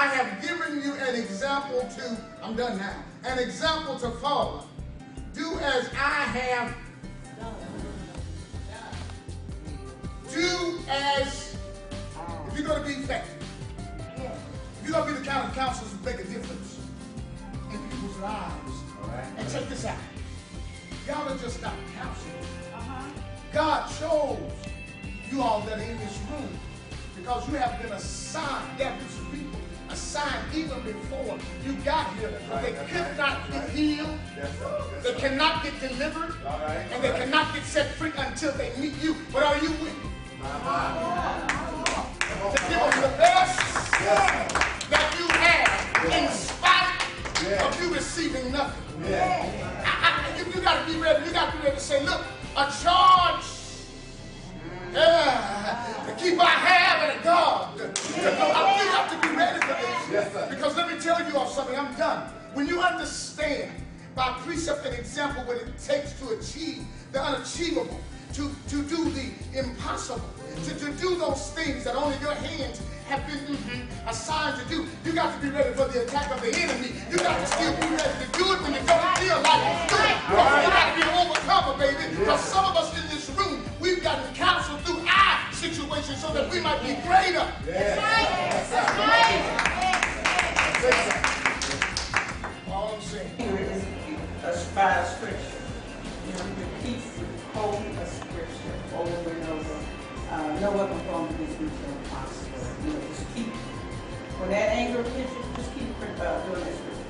I have given you an example to, I'm done now, an example to follow. Do as I have done. Do as, if you're going to be effective, if you're going to be the kind of counselors who make a difference in people's lives. And check this out. Y'all are just not counselors. God chose you all that are in this room because you have been assigned. There have been some people assigned even before you got here. But they could not get healed. They cannot get delivered. And they cannot get set free until they meet you. But are you with me? To give them the best that you have in spite of you receiving nothing. You got to be ready. You got to be ready to say, look, a charge to keep our have and a God. You have to be ready for this. Because let me tell you all something. I'm done. When you understand by precept and example what it takes to achieve the unachievable, to do the impossible, to do those things that only your hands have been assigned to do. You got to be ready for the attack of the enemy. You got to still be ready to do it when you don't feel like it's doing it. You got to be an overcomer, baby. Because some of us in this room, we've gotten counseled through our situation so that we might be greater. That's right. All I'm saying is aspire scripture. You know, you keep holding a scripture over and over. No weapon formed against me shall prosper. You know, just keep, when that anger hits you, just keep doing that scripture.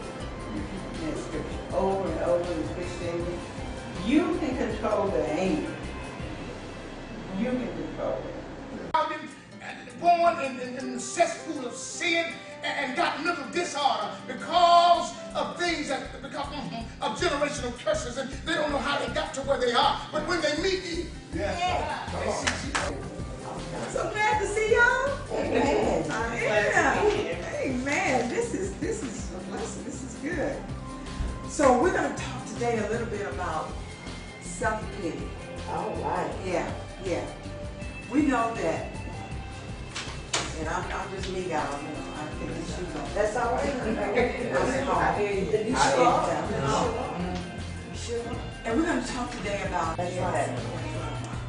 That scripture over and over and fixing it. You can control the anger. You can control it. I've been born in the cesspool of sin and got mental disorder because of things that, because of generational curses, and they don't know how they got to where they are. But when they meet you, they see you. I'm so glad to see y'all. Amen. Amen. This is a blessing. This is good. So we're going to talk today a little bit about self-pity. All right. Yeah. We know that, and I'm just me, y'all. You know, I think this shoes on. That's all right. I hear you. You sure? And we're going to talk today about. That's right.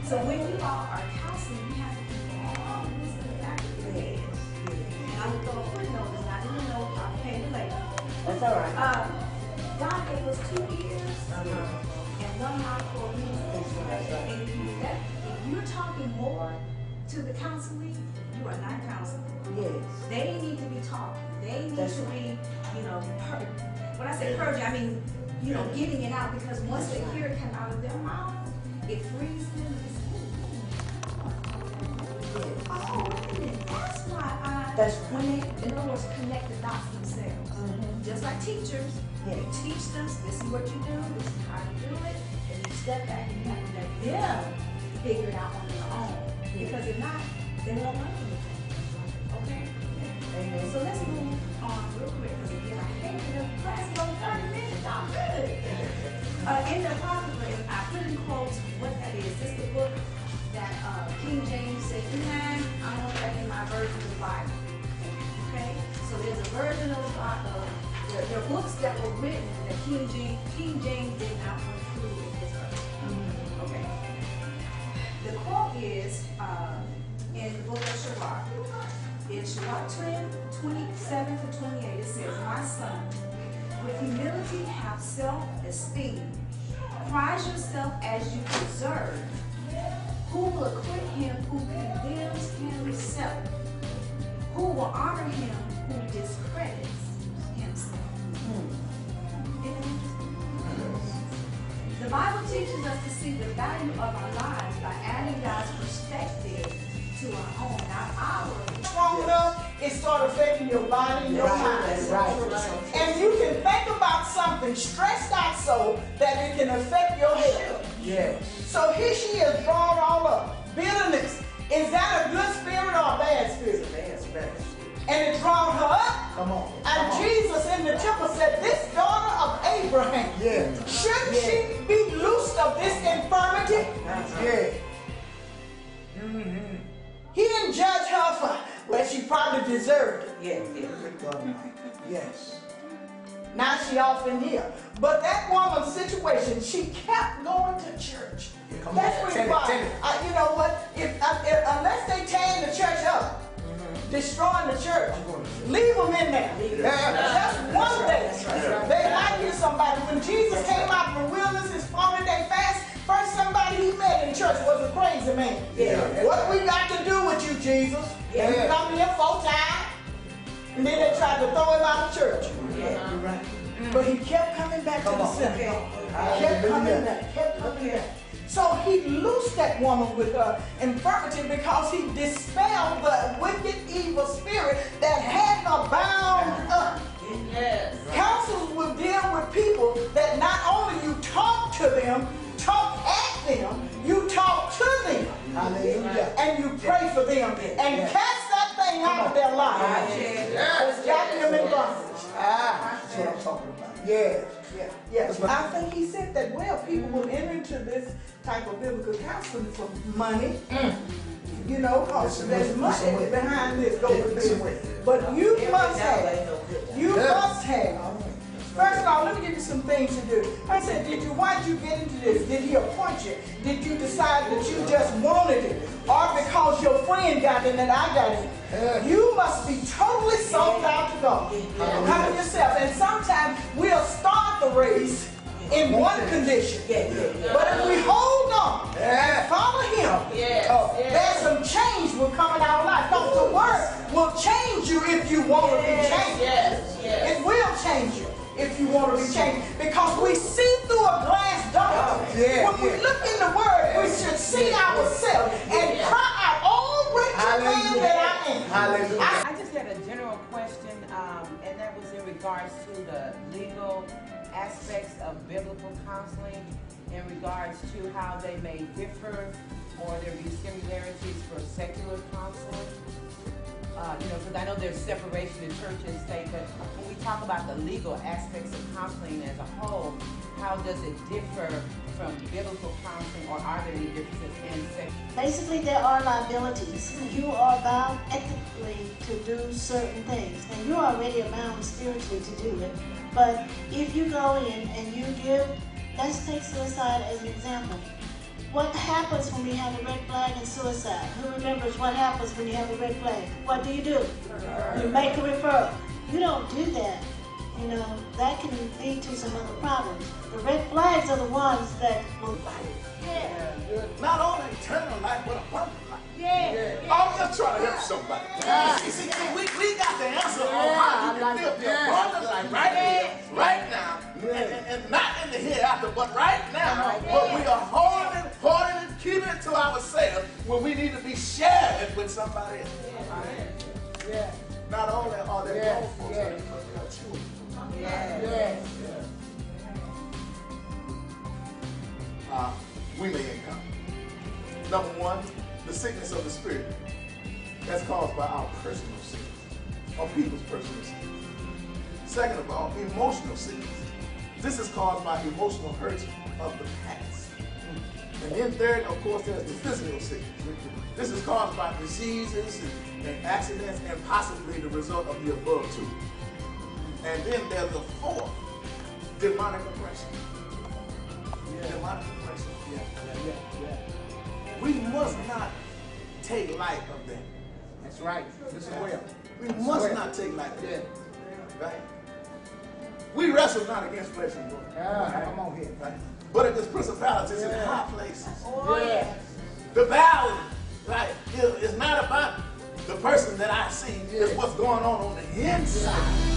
So when you all are counseling, you have to keep all this in the back of your head. And I'm going to throw a footnote, and I didn't know I came late. That's all right. God gave us 2 ears and 1 mouth for a reason. And if you're talking more to the counseling, you are not counseling. Yes. They need to be talking. They need to be, you know, when I say purging, I mean, you know, getting it out, because once they hear it come out of their mouth, it frees them. Oh, and that's why That's when they, in other words, connect the dots themselves. Just like teachers, you teach them, this is what you do, this is how you do it, and you step back and you have to let them figure it out on their own. Because if not, they won't learn anything. Okay? Amen. So let's move on real quick, because again, I hate the class is only 30 minutes. I'm good. In the Apocrypha, I put in quotes what that is. This is the book that King James said, I don't want that in my version of the Bible. Okay? So there's a version of the Bible. There are books that were written that King James did not include in his version. Okay? The quote is in the book of Sirach. In Sirach 27 to 28, it says, My son, with humility have self-esteem. Prize yourself as you deserve. Who will acquit him who condemns himself? Who will honor him who discredits himself? The Bible teaches us to see the value of our lives by adding God's perspective to our own, not ours. Strong enough, it starts affecting your body and your mind. Right. And you can think about something stressed out so that it can affect your health. Yes. So here she is drawn all up. Bitterness. Is that a good spirit or a bad spirit? Bad. And it drawn her up. Come on. And Jesus in the temple said, this daughter of Abraham, shouldn't she be loosed of this infirmity? Yeah. He didn't judge her for, well, she probably deserved it. Yes. Now she off in here. But that woman's situation, she kept going to church. That's required. You know what? Unless they tearing the church up, destroying the church, leave them in there. That's one thing. They might hear somebody. When Jesus came out in the wilderness, his 40-day fast, first somebody he met in church was a crazy man. What we got to do with you, Jesus? You come here 4 times, and then they tried to throw him out of church. But he kept coming back to the synagogue. Kept coming back. So he loosed that woman with her infirmity because he dispelled the wicked, evil spirit that had her bound up. Counsels will deal with people that not only you talk to them, talk at them, you talk to them. Hallelujah. And you pray for them and cast that thing out of their lives. It's got them in bondage. That's what I'm talking about. Yes. I think he said that, well, people will enter into this type of biblical counseling for money. You know, because there's money behind this. But you must have. First of all, let me give you some things to do. I said, why did you get into this? Did he appoint you? Did you decide that you just wanted it? Or because your friend got in and I got in? You must be totally sold out to God. Come yourself. And sometimes we'll start the race in one condition. But if we hold on and follow him, there's some change will come in our life. Because the word will change you if you want to be changed. It will change you if you want to be changed. Because we see through a glass door. When we look in the word, we should see ourselves and cry out, oh, wretched man that I am. Hallelujah. I just had a general question, and that was in regards to the legal aspects of biblical counseling in regards to how they may differ or there be similarities for secular counseling. Because I know there's separation in church and state, but when we talk about the legal aspects of counseling as a whole, how does it differ from biblical counseling, or are there any differences in secular? Basically, there are liabilities. You are bound ethically to do certain things, and you're already bound spiritually to do it. But if you go in and you give, let's take suicide as an example. What happens when we have a red flag in suicide? Who remembers what happens when you have a red flag? What do? You make a referral. You don't do that. You know, that can lead to some other problems. The red flags are the ones that will Not only eternal life, but abundant life. I'm just trying to help somebody. See, we got the answer on how you can live the abundant life right here, right now, and not in the hereafter, but right now. But we are holding it and keeping it to ourselves when we need to be sharing it with somebody else. Not only are they grown folks, but they are children. We may encounter. Number one, the sickness of the spirit. That's caused by our personal sickness, or people's personal sickness. Second of all, emotional sickness. This is caused by emotional hurts of the past. And then third, of course, there's the physical sickness. This is caused by diseases and accidents and possibly the result of the above two. And then there's the fourth, demonic oppression. Demonic oppression. We must not take light of that. That's right. This is well. We must not take light of that. Right? We wrestle not against flesh and blood. Come on here. Right? But against principalities in high places. The battle, right, is not about the person that I see. It's what's going on the inside.